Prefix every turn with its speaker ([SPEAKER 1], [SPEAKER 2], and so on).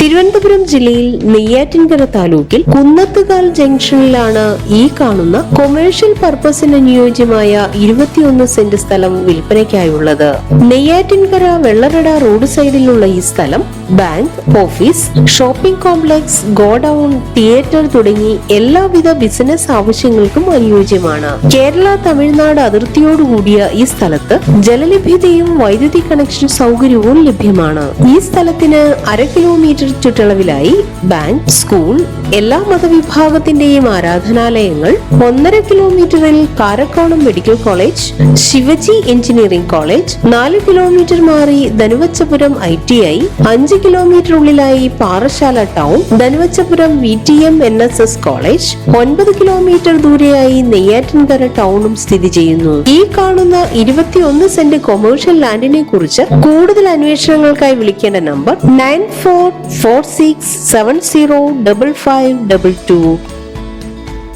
[SPEAKER 1] തിരുവനന്തപുരം ജില്ലയിൽ നെയ്യാറ്റിൻകര താലൂക്കിൽ കുന്നത്തുകാൽ ജംഗ്ഷനിലാണ് ഈ കാണുന്ന കൊമേഴ്ഷ്യൽ പർപ്പസിന് അനുയോജ്യമായ 21 സെന്റ് സ്ഥലം വിൽപ്പനയ്ക്കായുള്ളത്. നെയ്യാറ്റിൻകര വെള്ളറട റോഡ് സൈഡിലുള്ള ഈ സ്ഥലം bank, office, shopping complex, godown, theatre തുടങ്ങി എല്ലാവിധ ബിസിനസ് ആവശ്യങ്ങൾക്കും അനുയോജ്യമാണ്. കേരള തമിഴ്നാട് അതിർത്തിയോടുകൂടിയ ഈ സ്ഥലത്ത് ജലലഭ്യതയും വൈദ്യുതി കണക്ഷൻ സൗകര്യവും ലഭ്യമാണ്. ഈ സ്ഥലത്തിന് 1/2 കിലോമീറ്റർ ചുറ്റളവിലായി ബാങ്ക്, സ്കൂൾ, എല്ലാ മതവിഭാഗത്തിന്റെയും ആരാധനാലയങ്ങൾ, 1.5 കിലോമീറ്ററിൽ Karakonam medical college, Sivaji engineering college, 4 kilometre മാറി ധനുവച്ചപുരം ITI, 5 കിലോമീറ്റർ ഉള്ളിലായി Parassala town, Dhanuvachapuram VTM NSS college, 9 kilometre ദൂരെയായി നെയ്യാറ്റിൻകര ടൗണും സ്ഥിതി ചെയ്യുന്നു. ഈ കാണുന്ന 21 സെന്റ് കൊമേഴ്ഷ്യൽ ലാൻഡിനെ കുറിച്ച് കൂടുതൽ അന്വേഷണങ്ങൾക്കായി വിളിക്കേണ്ട നമ്പർ 9446705522.